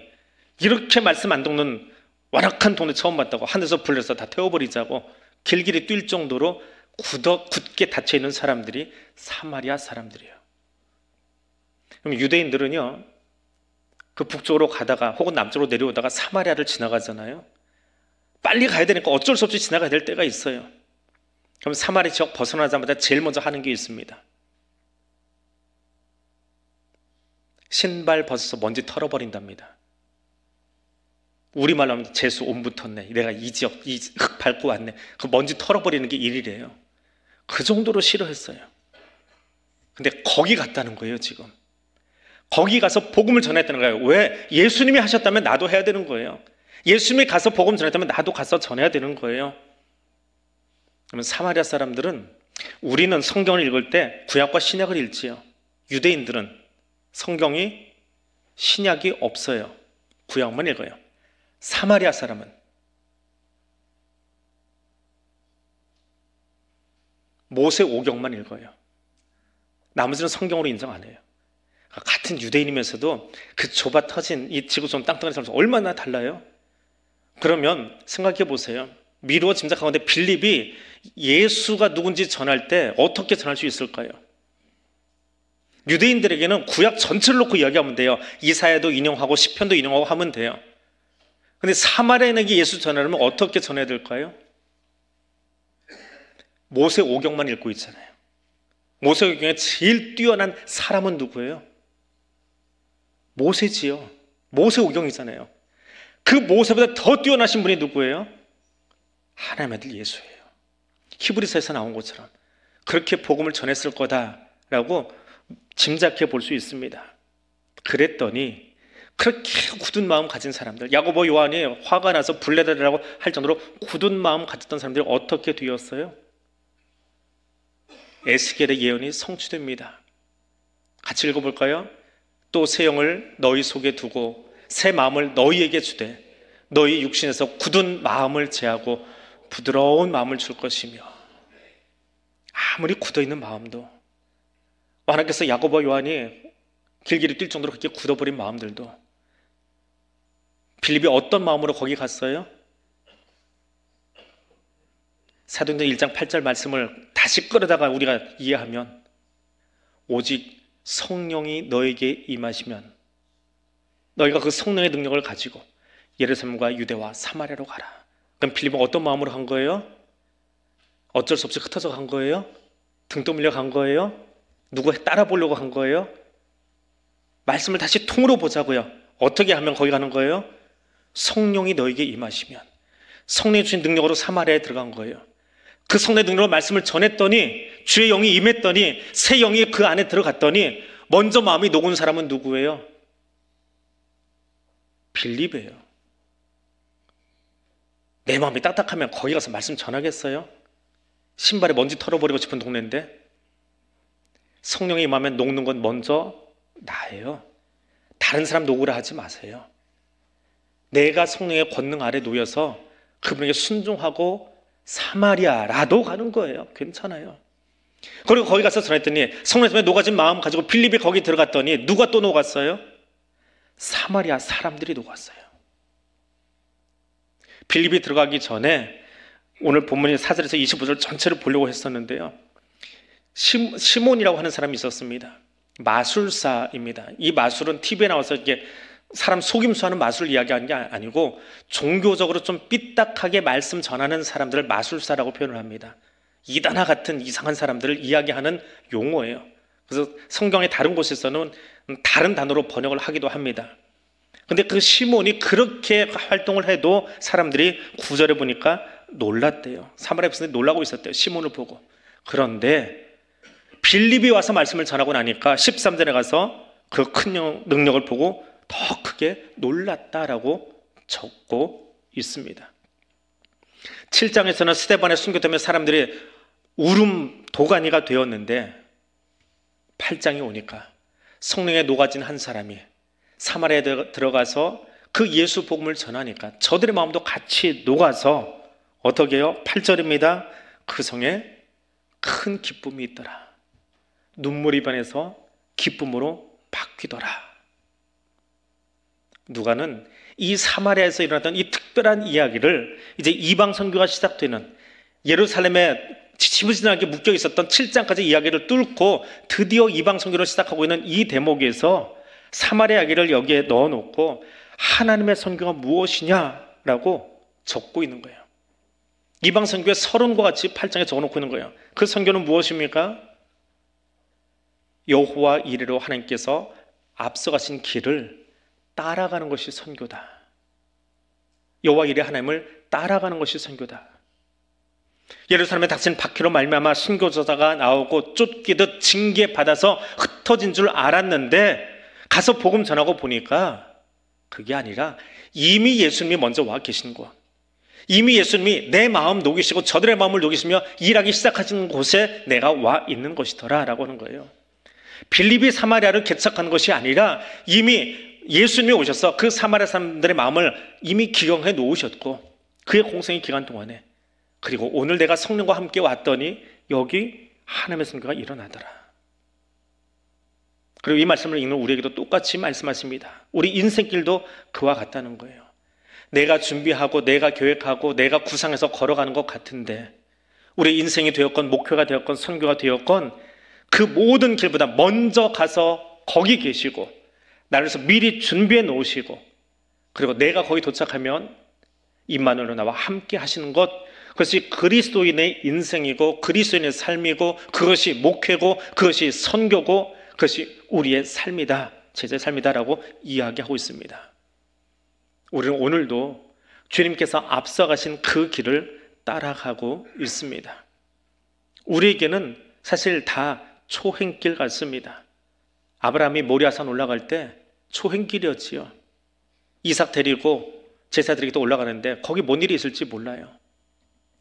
이렇게 말씀 안 듣는 완악한 돈을 처음 봤다고 하늘에서 불려서 다 태워버리자고 길길이 뛸 정도로 굳게 닫혀있는 사람들이 사마리아 사람들이에요. 그럼 유대인들은요, 그 북쪽으로 가다가 혹은 남쪽으로 내려오다가 사마리아를 지나가잖아요. 빨리 가야 되니까 어쩔 수 없이 지나가야 될 때가 있어요. 그럼 사마리 지역 벗어나자마자 제일 먼저 하는 게 있습니다. 신발 벗어서 먼지 털어버린답니다. 우리말로 하면 재수 온 붙었네. 내가 이 지역 이 흙 밟고 왔네. 그 먼지 털어버리는 게 일이래요. 그 정도로 싫어했어요. 근데 거기 갔다는 거예요. 지금 거기 가서 복음을 전했다는 거예요. 왜? 예수님이 하셨다면 나도 해야 되는 거예요. 예수님이 가서 복음 전했다면 나도 가서 전해야 되는 거예요. 그러면 사마리아 사람들은, 우리는 성경을 읽을 때 구약과 신약을 읽지요. 유대인들은 성경이 신약이 없어요. 구약만 읽어요. 사마리아 사람은 모세 오경만 읽어요. 나머지는 성경으로 인정 안 해요. 같은 유대인이면서도 그 좁아 터진 이 지구촌 땅덩어리 살면서 얼마나 달라요? 그러면 생각해 보세요. 미루어 짐작하건대 빌립이 예수가 누군지 전할 때 어떻게 전할 수 있을까요? 유대인들에게는 구약 전체를 놓고 이야기하면 돼요. 이사야도 인용하고 시편도 인용하고 하면 돼요. 근데 사마리아인에게 예수 전하려면 어떻게 전해야 될까요? 모세 오경만 읽고 있잖아요. 모세 오경에 제일 뛰어난 사람은 누구예요? 모세지요. 모세 오경이잖아요. 그 모세보다 더 뛰어나신 분이 누구예요? 하나님의 아들 예수예요. 히브리서에서 나온 것처럼 그렇게 복음을 전했을 거다라고 짐작해 볼 수 있습니다. 그랬더니 그렇게 굳은 마음 가진 사람들, 야고보 요한이 화가 나서 불내달라고 할 정도로 굳은 마음 가졌던 사람들이 어떻게 되었어요? 에스겔의 예언이 성취됩니다. 같이 읽어볼까요? 또 새 영을 너희 속에 두고 새 마음을 너희에게 주되 너희 육신에서 굳은 마음을 제하고 부드러운 마음을 줄 것이며. 아무리 굳어있는 마음도, 하나님께서 야고보 요한이 길길이 뛸 정도로 그렇게 굳어버린 마음들도, 빌립이 어떤 마음으로 거기 갔어요? 사도행전 1장 8절 말씀을 다시 끌어다가 우리가 이해하면, 오직 성령이 너에게 임하시면 너희가 그 성령의 능력을 가지고 예루살렘과 유대와 사마리아로 가라. 그럼 빌립은 어떤 마음으로 간 거예요? 어쩔 수 없이 흩어져 간 거예요? 등 떠밀려 간 거예요? 누구 따라 보려고 간 거예요? 말씀을 다시 통으로 보자고요. 어떻게 하면 거기 가는 거예요? 성령이 너에게 임하시면. 성령이 주신 능력으로 사마리아에 들어간 거예요. 그 성령의 능력으로 말씀을 전했더니, 주의 영이 임했더니, 새 영이 그 안에 들어갔더니 먼저 마음이 녹은 사람은 누구예요? 빌립이에요. 내 마음이 딱딱하면 거기 가서 말씀 전하겠어요? 신발에 먼지 털어버리고 싶은 동네인데. 성령이 임하면 녹는 건 먼저 나예요. 다른 사람 녹으라 하지 마세요. 내가 성령의 권능 아래 놓여서 그분에게 순종하고 사마리아라도 가는 거예요. 괜찮아요. 그리고 거기 가서 전했더니 성령 때문에 녹아진 마음 가지고 빌립이 거기 들어갔더니 누가 또 녹았어요? 사마리아 사람들이 녹았어요. 빌립이 들어가기 전에 오늘 본문이 4절에서 25절 전체를 보려고 했었는데요. 시몬이라고 하는 사람이 있었습니다. 마술사입니다. 이 마술은 TV에 나와서 이게 사람 속임수하는 마술 이야기하는 게 아니고 종교적으로 좀 삐딱하게 말씀 전하는 사람들을 마술사라고 표현을 합니다. 이단화 같은 이상한 사람들을 이야기하는 용어예요. 그래서 성경의 다른 곳에서는 다른 단어로 번역을 하기도 합니다. 근데 그 시몬이 그렇게 활동을 해도 사람들이 9절에 보니까 놀랐대요. 사마리아 백성들이 놀라고 있었대요. 시몬을 보고. 그런데 빌립이 와서 말씀을 전하고 나니까 13절에 가서 그 큰 능력을 보고 더 크게 놀랐다라고 적고 있습니다. 7장에서는 스데반의 순교 때문에 사람들이 울음 도가니가 되었는데 8장이 오니까 성령에 녹아진 한 사람이 사마리아에 들어가서 그 예수 복음을 전하니까 저들의 마음도 같이 녹아서 어떻게 해요? 8절입니다. 그 성에 큰 기쁨이 있더라. 눈물이 변해서 기쁨으로 바뀌더라. 누가는 이 사마리아에서 일어났던 이 특별한 이야기를 이제 이방 선교가 시작되는 예루살렘에 지지부진하게 묶여 있었던 7장까지 이야기를 뚫고 드디어 이방 선교를 시작하고 있는 이 대목에서 사마리아 이야기를 여기에 넣어놓고 하나님의 선교가 무엇이냐라고 적고 있는 거예요. 이방 선교의 서론과 같이 8장에 적어놓고 있는 거예요. 그 선교는 무엇입니까? 여호와 이레로 하나님께서 앞서가신 길을 따라가는 것이 선교다. 여호와 이레 하나님을 따라가는 것이 선교다. 예루살렘에 닥친 박해로 말미암아 순교자가 나오고 쫓기듯 징계받아서 흩어진 줄 알았는데 가서 복음 전하고 보니까 그게 아니라 이미 예수님이 먼저 와 계신 곳, 이미 예수님이 내 마음 녹이시고 저들의 마음을 녹이시며 일하기 시작하신 곳에 내가 와 있는 것이더라 라고 하는 거예요. 빌립이 사마리아를 개척한 것이 아니라 이미 예수님이 오셔서 그 사마리아 사람들의 마음을 이미 기경해 놓으셨고 그의 공생의 기간 동안에, 그리고 오늘 내가 성령과 함께 왔더니 여기 하나님의 선교가 일어나더라. 그리고 이 말씀을 읽는 우리에게도 똑같이 말씀하십니다. 우리 인생길도 그와 같다는 거예요. 내가 준비하고 내가 계획하고 내가 구상해서 걸어가는 것 같은데 우리 인생이 되었건 목표가 되었건 선교가 되었건 그 모든 길보다 먼저 가서 거기 계시고 나를 위해서 미리 준비해 놓으시고 그리고 내가 거기 도착하면 임마누엘로 나와 함께 하시는 것, 그것이 그리스도인의 인생이고 그리스도인의 삶이고 그것이 목회고 그것이 선교고 그것이 우리의 삶이다, 제자의 삶이다라고 이야기하고 있습니다. 우리는 오늘도 주님께서 앞서가신 그 길을 따라가고 있습니다. 우리에게는 사실 다 초행길 같습니다. 아브라함이 모리아산 올라갈 때 초행길이었지요. 이삭 데리고 제사 드리기도 올라가는데 거기 뭔 일이 있을지 몰라요.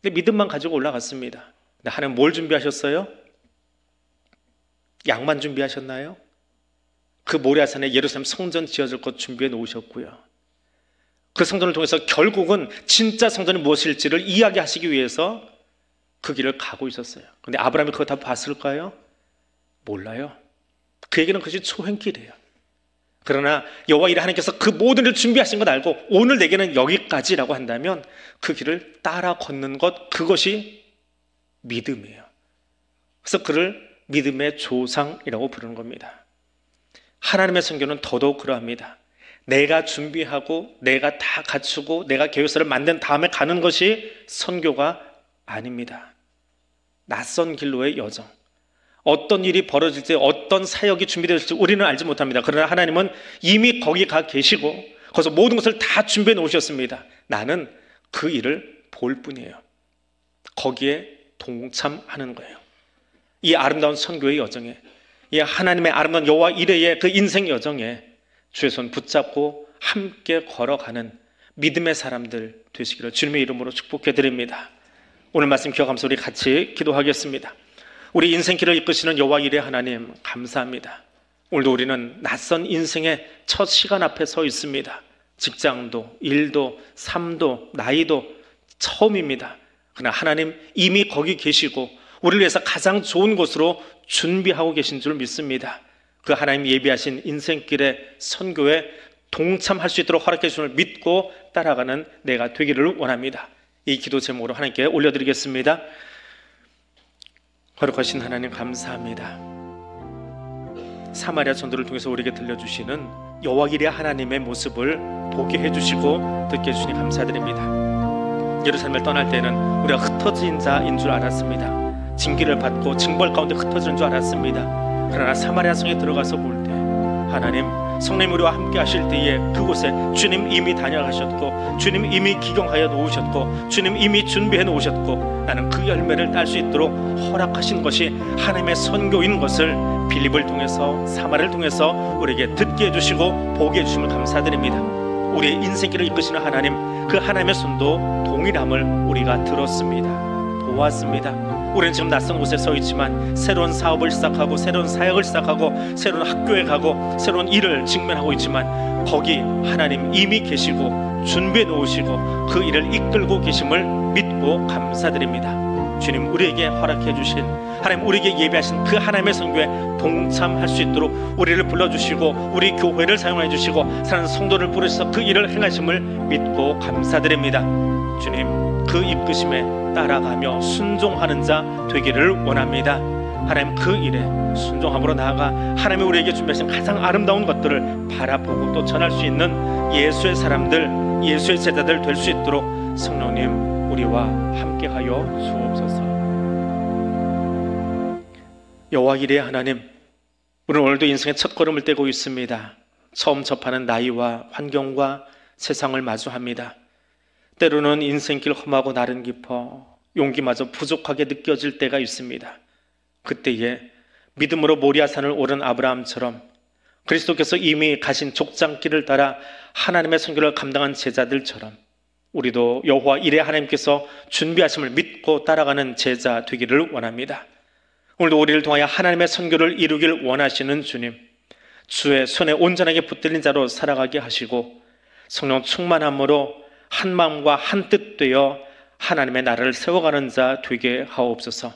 근데 믿음만 가지고 올라갔습니다. 근데 하나님 뭘 준비하셨어요? 양만 준비하셨나요? 그 모리아산에 예루살렘 성전 지어질 것 준비해 놓으셨고요. 그 성전을 통해서 결국은 진짜 성전이 무엇일지를 이야기하시기 위해서 그 길을 가고 있었어요. 근데 아브라함이 그거 다 봤을까요? 몰라요. 그에게는 그것이 초행길이에요. 그러나 여호와 이레 하나님께서 그 모든 일을 준비하신 것 알고 오늘 내게는 여기까지라고 한다면 그 길을 따라 걷는 것, 그것이 믿음이에요. 그래서 그를 믿음의 조상이라고 부르는 겁니다. 하나님의 선교는 더더욱 그러합니다. 내가 준비하고 내가 다 갖추고 내가 계획서를 만든 다음에 가는 것이 선교가 아닙니다. 낯선 길로의 여정, 어떤 일이 벌어질지 어떤 사역이 준비될지 우리는 알지 못합니다. 그러나 하나님은 이미 거기 가 계시고 거기서 모든 것을 다 준비해 놓으셨습니다. 나는 그 일을 볼 뿐이에요. 거기에 동참하는 거예요. 이 아름다운 선교의 여정에, 이 하나님의 아름다운 여호와 이레의 그 인생 여정에 주의 손 붙잡고 함께 걸어가는 믿음의 사람들 되시기를 주님의 이름으로 축복해 드립니다. 오늘 말씀 기억하면서 우리 같이 기도하겠습니다. 우리 인생길을 이끄시는 여호와 이레 하나님 감사합니다. 오늘도 우리는 낯선 인생의 첫 시간 앞에 서 있습니다. 직장도 일도 삶도 나이도 처음입니다. 그러나 하나님 이미 거기 계시고 우리를 위해서 가장 좋은 곳으로 준비하고 계신 줄 믿습니다. 그 하나님 예비하신 인생길의 선교에 동참할 수 있도록 허락해 주심을 믿고 따라가는 내가 되기를 원합니다. 이 기도 제목으로 하나님께 올려드리겠습니다. 거룩하신 하나님 감사합니다. 사마리아 전도를 통해서 우리에게 들려주시는 여호와 이레 하나님의 모습을 보게 해주시고 듣게 해주시니 감사드립니다. 예루살렘을 떠날 때는 우리가 흩어진 자인 줄 알았습니다. 징계를 받고 징벌 가운데 흩어지는 줄 알았습니다. 그러나 사마리아 성에 들어가서 볼 때 하나님 성령님 우리와 함께 하실 때에 그곳에 주님 이미 다녀가셨고 주님 이미 기경하여 놓으셨고 주님 이미 준비해 놓으셨고 나는 그 열매를 딸 수 있도록 허락하신 것이 하나님의 선교인 것을 빌립을 통해서 사마리아를 통해서 우리에게 듣게 해주시고 보게 해주심을 감사드립니다. 우리의 인생길을 이끄시는 하나님, 그 하나님의 손도 동일함을 우리가 들었습니다. 보았습니다. 우리는 지금 낯선 곳에 서 있지만 새로운 사업을 시작하고 새로운 사역을 시작하고 새로운 학교에 가고 새로운 일을 직면하고 있지만 거기 하나님 이미 계시고 준비해 놓으시고 그 일을 이끌고 계심을 믿고 감사드립니다. 주님 우리에게 허락해 주신 하나님 우리에게 예비하신 그 하나님의 선교에 동참할 수 있도록 우리를 불러주시고 우리 교회를 사용해 주시고 사는 성도를 부르셔서 그 일을 행하심을 믿고 감사드립니다. 주님 그 이끄심에 따라가며 순종하는 자 되기를 원합니다. 하나님 그 일에 순종함으로 나아가 하나님이 우리에게 준비하신 가장 아름다운 것들을 바라보고 또 전할 수 있는 예수의 사람들, 예수의 제자들 될 수 있도록 성령님 우리와 함께하여 주옵소서. 여호와 이레 하나님, 우리는 오늘도 인생의 첫 걸음을 떼고 있습니다. 처음 접하는 나이와 환경과 세상을 마주합니다. 때로는 인생길 험하고 날은 깊어 용기마저 부족하게 느껴질 때가 있습니다. 그때에 믿음으로 모리아산을 오른 아브라함처럼 그리스도께서 이미 가신 족장길을 따라 하나님의 선교를 감당한 제자들처럼 우리도 여호와 이레 하나님께서 준비하심을 믿고 따라가는 제자 되기를 원합니다. 오늘도 우리를 통하여 하나님의 선교를 이루길 원하시는 주님, 주의 손에 온전하게 붙들린 자로 살아가게 하시고 성령 충만함으로 한 마음과 한 뜻 되어 하나님의 나라를 세워가는 자 되게 하옵소서.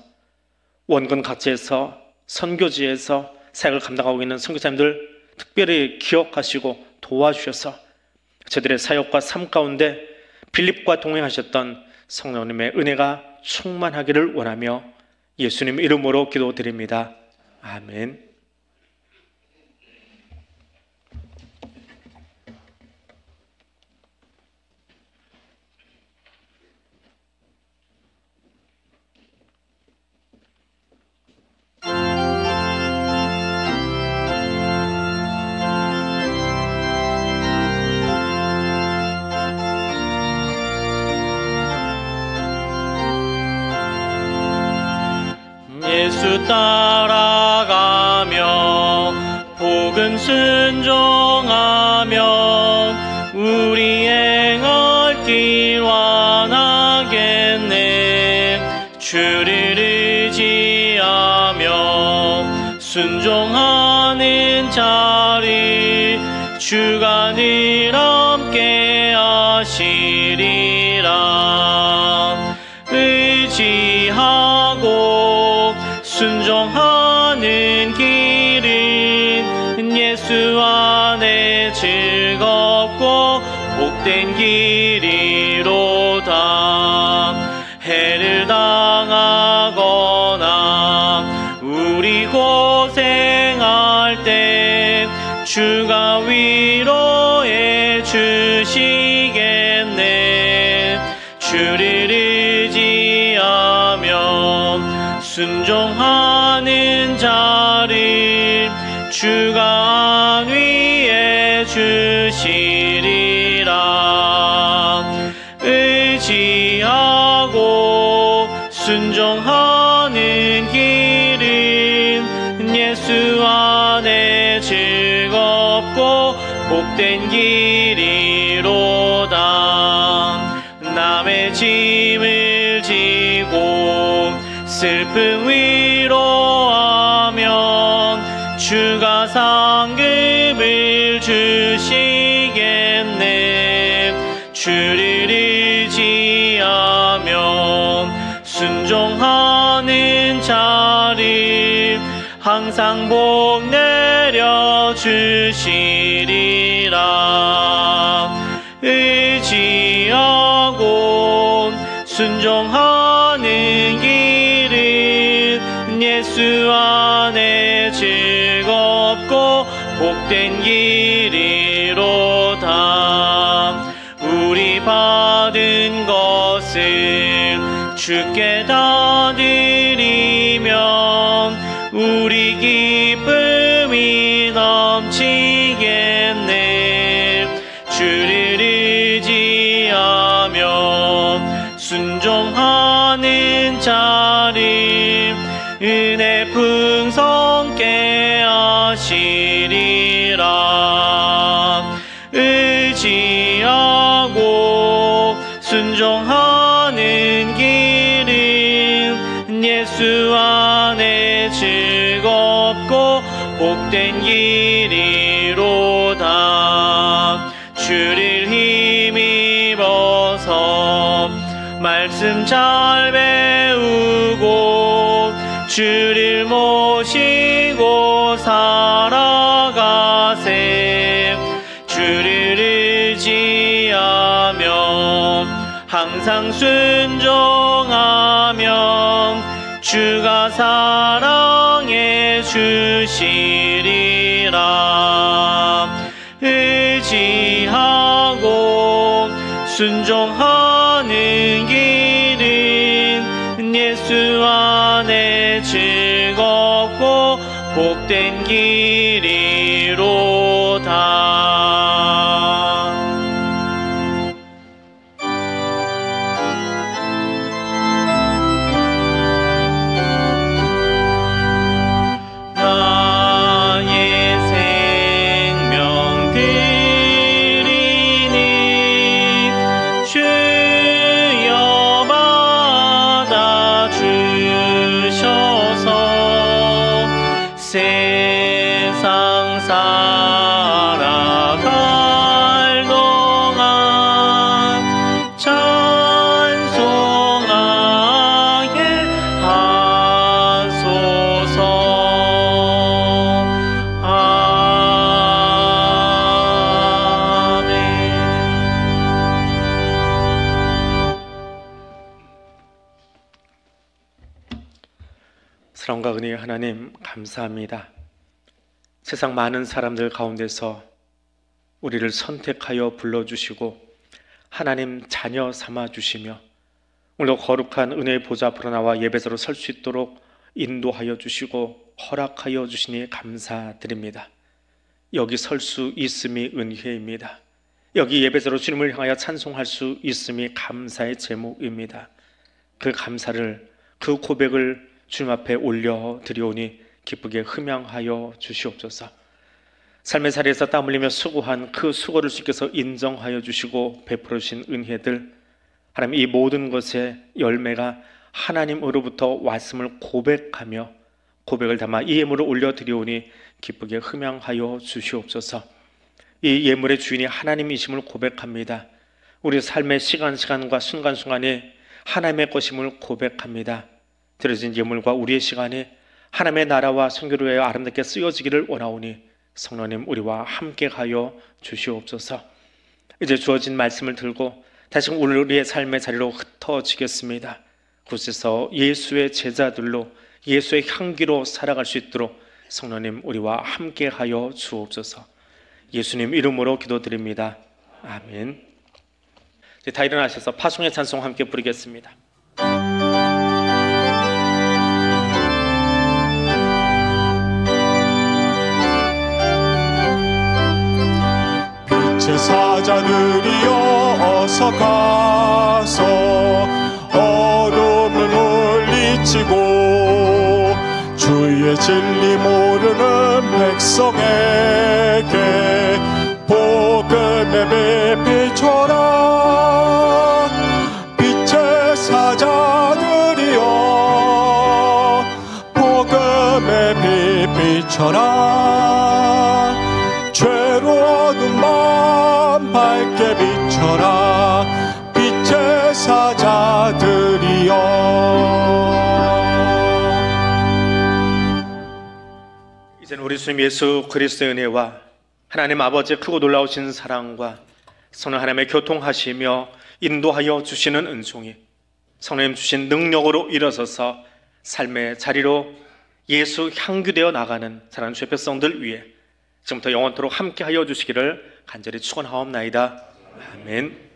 원근 각지에서 선교지에서 사역을 감당하고 있는 선교사님들 특별히 기억하시고 도와주셔서 저들의 사역과 삶 가운데 빌립과 동행하셨던 성령님의 은혜가 충만하기를 원하며 예수님 이름으로 기도드립니다. 아멘. 예수 따라가며 복음 순종하면 우리 행할 길 완하겠네. 주를 의지하며 순종하는 자를 주가 늘 함께 하시리라. 의지하고 순종하는 길은 예수 안에 즐겁고 복된 길이로다. 해를 당하거나 우리 고생할 때 주가 위로해 주시겠네. 주를 의지하며 순종하는 자를 주가 안위해 주시리라. 의지하고 순종하는 길은 예수 안에 즐겁고 복된 길이로다. 남의 짐을 지고 슬픔 위로하면 주가 상급을 주시겠네. 주를 의지하며 순종하는 자를 항상 복 내려 주시리라. 의지하고 순종하는 길은 예수 안에 즐겁고 복된 길이로다. 우리 받은 것을 주께 다 드리면 우리 기쁨이 넘치겠네. 주를 의지하며 순종하는 자를 은혜 풍성케 하시리라. 의지하고 순종하는 길은 예수 안에 즐겁고 복된 길이로다. 주를 힘입어서 말씀 잘 배우고 주를 모시고 살아가세. 주를 의지하며 항상 순종하면 주가 사랑해 주시리라. 의지하고 순종하는 길은 예수 안에 즐겁고 복된 길이로다. 나의 생명 드리니 주여 받아주셔서 세상 살아갈 동안 찬송하게 하소서. 아멘. 사랑과 은혜의 하나님, 감사합니다. 세상 많은 사람들 가운데서 우리를 선택하여 불러주시고 하나님 자녀 삼아주시며 오늘도 거룩한 은혜의 보좌 앞으로 나와 예배자로 설 수 있도록 인도하여 주시고 허락하여 주시니 감사드립니다. 여기 설 수 있음이 은혜입니다. 여기 예배자로 주님을 향하여 찬송할 수 있음이 감사의 제목입니다. 그 감사를, 그 고백을 주님 앞에 올려드리오니 기쁘게 흠양하여 주시옵소서. 삶의 자리에서 땀 흘리며 수고한 그 수고를 주께서 인정하여 주시고 베풀어 주신 은혜들, 하나님 이 모든 것의 열매가 하나님으로부터 왔음을 고백하며 고백을 담아 이 예물을 올려드리오니 기쁘게 흠양하여 주시옵소서. 이 예물의 주인이 하나님이심을 고백합니다. 우리 삶의 시간과 순간순간에 하나님의 것임을 고백합니다. 드려진 예물과 우리의 시간이 하나님의 나라와 선교를 위하여 아름답게 쓰여지기를 원하오니 성령님 우리와 함께 가여 주시옵소서. 이제 주어진 말씀을 들고 다시 오늘 우리의 삶의 자리로 흩어지겠습니다. 그곳에서 예수의 제자들로 예수의 향기로 살아갈 수 있도록 성령님 우리와 함께 하여 주옵소서. 예수님 이름으로 기도드립니다. 아멘. 이제 다 일어나셔서 파송의 찬송 함께 부르겠습니다. 빛의 사자들이여 어서 가서 어둠을 물리치고 주의 진리 모르는 백성에게 복음의 빛 비춰라. 빛의 사자들이여 복음의 빛 비춰라. 죄로 어두운 밤 밝게 비춰라. 빛의 사자들이여. 이제는 우리 주님 예수 그리스도의 은혜와 하나님 아버지의 크고 놀라우신 사랑과 성령 하나님의 교통하시며 인도하여 주시는 은총이 성령님 주신 능력으로 일어서서 삶의 자리로 예수 향기되어 나가는 사랑하는 주의 백성들 위해 지금부터 영원토록 함께하여 주시기를 간절히 축원하옵나이다. 아멘.